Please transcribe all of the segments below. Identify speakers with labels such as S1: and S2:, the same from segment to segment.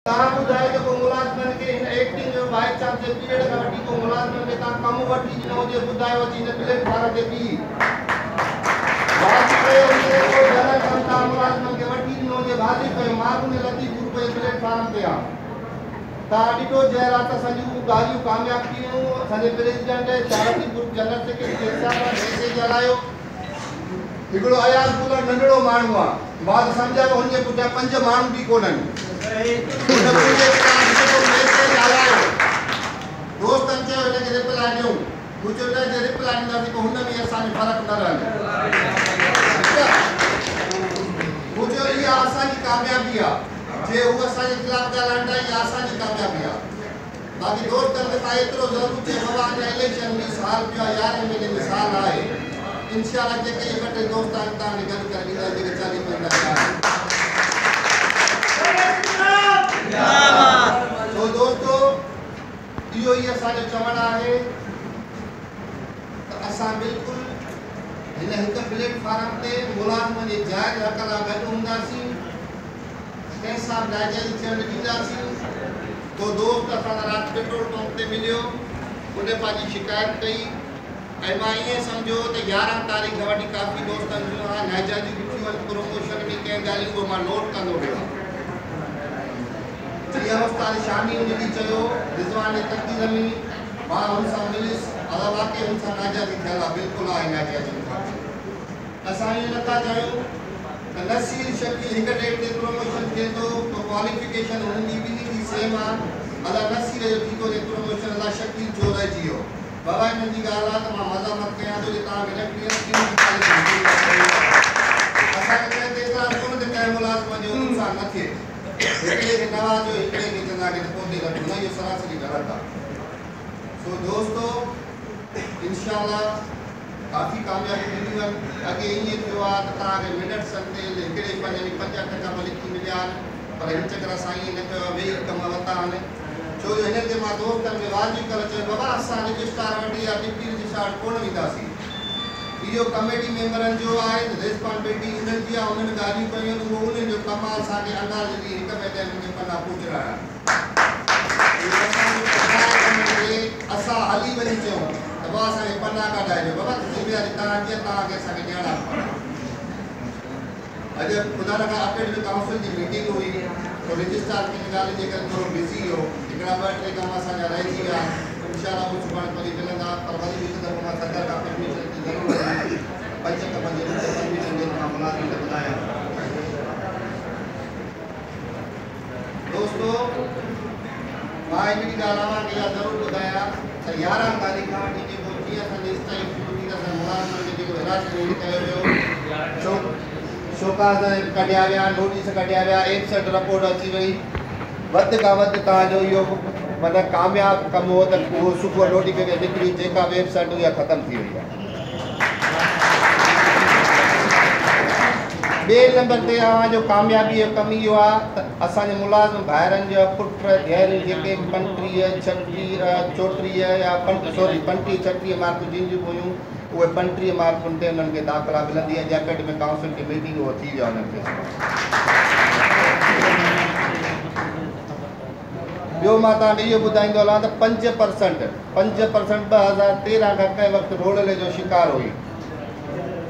S1: तव्हां ॿुधायो जेको मुलाज़िमनि खे हिन एक्टिंग जो बाइक चांस जे पीरियड खां वठी को मुलाज़िमनि खे तव्हां कमु वठी ॾिनो हुजे ॿुधायो अची हिन प्लेटफॉर्म ते बीह वाजिब कयो हुजे को जनरल कमु तव्हां मुलाज़िमनि खे वठी ॾिनो हुजे वाजिब कयो माण्हुनि लतीफ़ ग्रुप जे प्लेटफॉर्म ते आहे तव्हां ॾिठो जंहिं राति असांजूं ॻाल्हियूं कामयाबु थियूं असांजे प्रेसिडेंट चारती ग्रुप जनरल सेक्रेटरी हिसाब सां मैसेज हलायो हिकिड़ो अयाज़ बुलर नंढड़ो माण्हू आहे मां त सम्झां हुनजे पुठियां 5 माण्हू बि कोन्हनि दोस्तनि चयो हिनखे रिप्लाई ॾियूं मूं चयो हिनखे रिप्लाई ॾींदासीं पोइ हुन में असांजो फ़र्क़ु न रहंदो मूं चयो इहा असांजी कामयाबी आहे जे उहे असांजे ख़िलाफ़ु ॻाल्हाइनि था इहा असांजी कामयाबी आहे बाक़ी दोस्तनि खे तव्हां एतिरो ज़रूरु चयो बाबा अञा इलेक्शन में साल पियो आहे 11 महीने में साल आहे इंशाअल्लाह जेके ॿ टे दोस्त आहिनि तव्हांखे गॾु करे ॾींदा जेके 40 तो दोस्तो इहो ई असांजो चवणु आहे त असां बिल्कुलु हिन हिकु प्लेटफॉर्म ते मुलाज़िमनि जे जाइज़ हक़ लाइ गॾु हूंदासीं कंहिंसां बि नाजाइज़ थियणु ॾींदासीं को दोस्त असां सां राति पेट्रोल पंप ते मिलियो उन पंहिंजी शिकायत कई ऐं मां ईअं सम्झो त 11 तारीख़ खां वठी काफ़ी दोस्तनि जूं नाजाइज़ ॾिठियूं आहिनि प्रोमोशन में कंहिं ॻाल्हियूं उहो मां नोट कंदो वियो जीअं उस्ताद शामी हुनजी चयो रिज़वान तक़दीर में मां हुन सां मिलियुसि अला वाक़ई हुन सां नाजाइज़ थियल आहे बिल्कुलु आहे नाजाइज़ असां ईअं नथा चयूं त नसीर शकील हिकु डेट ते प्रोमोशन थिए थो क्वालिफिकेशन हुनजी ॿिन्ही जी सेम आहे अला नसीर जो थी थो प्रोमोशन अला शकील छो रहिजी वियो बाबा हिननि जी ॻाल्हि आहे त मां मज़ामत कयां थो जे तव्हां असांखे एतिरा कोन त कंहिं मुलाज़िम जो नुक़सानु न थिए हिकिड़े खे नवाज़ो हिकिड़े खे चवंदा की पोते घटि न इहो सरासरी ग़लति आहे सो दोस्तो इंशाअल्लाह काफ़ी कामयाबी मिलियूं आहिनि अॻे ईअं थियो आहे त तव्हांखे मिनट्सनि ते हिकिड़े पंज में 5-8% लिखी मिलिया आहिनि पर हिन चकर असां ईअं न कयो आहे वेही कम वरिता आहिनि छो जो हिन ते मां दोस्तनि खे वाजिबु करे चयो बाबा असां रजिस्ट्रार वठी या डिप्टी रजिस्ट्रार कोन वेंदासीं इहो कमेटी मेंबरनि जो आहे रिस्पॉन्सिबिलिटी उन्हनि जी आहे उन्हनि ॻाल्हियूं कयूं आहिनि उहो उन्हनि जो कमु आहे असांखे अंदाज़ जी हिक ॿिए ते मुंहिंजे पना पूछणा असां हली वञी चयूं त बाबा असांखे पना कढाइजो बाबा ज़िमेदारी तव्हांजी आहे तव्हांखे असांखे ॾियणा अॼु ख़ुदा न खां एकेडमिक काउंसिल जी मीटिंग हुई तो रजिस्ट्रार किन ॻाल्हि जे करे थोरो बिज़ी हो हिकिड़ा 2-3 कम असांजा रहिजी विया इंशाअल्लाह उहो सुभाणे वरी मिलंदा पर वरी हिकु दफ़ो मां सरकार खां परमिशन जी ज़रूरु आहे 5 कम जे परमिशन जे मां मुलाज़िम खे ॿुधायां दोस्तो मां हिकिड़ी ॻाल्हि अव्हांखे इहा ज़रूरु ॿुधायां त 11 तारीख़ खां वठी जेको जीअं असांजी स्ट्राइक शुरू थी त असां मुलाज़िमनि खे जेको हिरासत में कयो वियो शोकास कढिया विया नोटिस कढिया विया 61 रिपोर्ट अची वई वधि खां वधि तव्हांजो इहो मतिलबु कामयाबु कमु हो त उहो सुबुह नोटिफिकेशन निकिरी जेका वेबसाइट हुई ख़तमु थी वई आहे ॿिए नंबर ते अव्हांजो कामयाबी जो कमु इहो आहे त असांजे मुलाज़िम भाइरनि जा पुट धीअरूं जेके 35-36 या 35-36 मार्कूं जिन जूं हुयूं उहे 35 मार्कुनि ते उन्हनि खे दाख़िला मिलंदी आहे जंहिं एकेडमिक काउंसिल की मीटिंग उहो थी वियो उन्हनि खे ॿियो मां तव्हांखे इहो ॿुधाईंदो हलां त 5% 2013 खां कंहिं वक़्तु रोड़ले जो शिकार हुई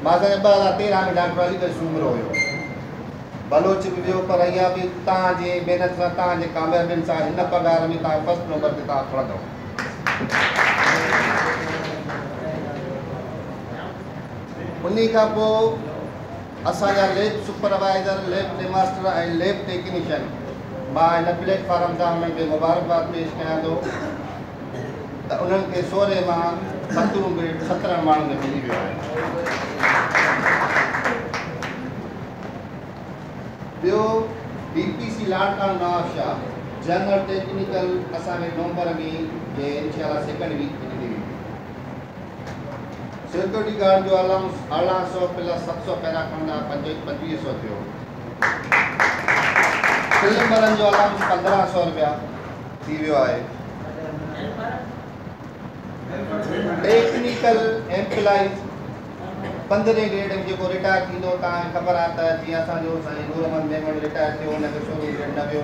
S1: मां असांजे 2013 में डॉक्टर अली भाई सूमरो हुयो बलोच बि वियो पर इहा बि तव्हांजे महिनत सां तव्हांजे कामयाबियुनि सां हिन पघार में तव्हां फर्स्ट नंबर ते तव्हां खणंदव उन खां पोइ असांजा लैब सुपरवाइज़र लैब मास्टर ऐं लैब टेक्नीशियन मां हिन प्लेटफॉर्म सां उन्हनि खे मुबारकबाद पेश कयां थो त उन्हनि खे 16 मां 17 माण्हुनि खे मिली वियो आहे ॿियो DPC लाड़काणा Nawab Shah general technical असांखे नवंबर में जे इंशाअल्लाह सेकेंड वीक में मिली वेंदी सिक्योरिटी गार्ड जो अलाउंस 1800 प्लस 700 पहिरियां खणंदा 2500 थियो फिल्मरनि जो अलाउंस 1500 रुपया थी वियो आहे टेक्निकल एम्प्लॉइज 15 ग्रेड में जो रिटायर थींदो तव्हांखे ख़बर आहे त जीअं असांजो साईं नूर अहमद मेमन रिटायर थियो हुनखे 16 ग्रेड न वियो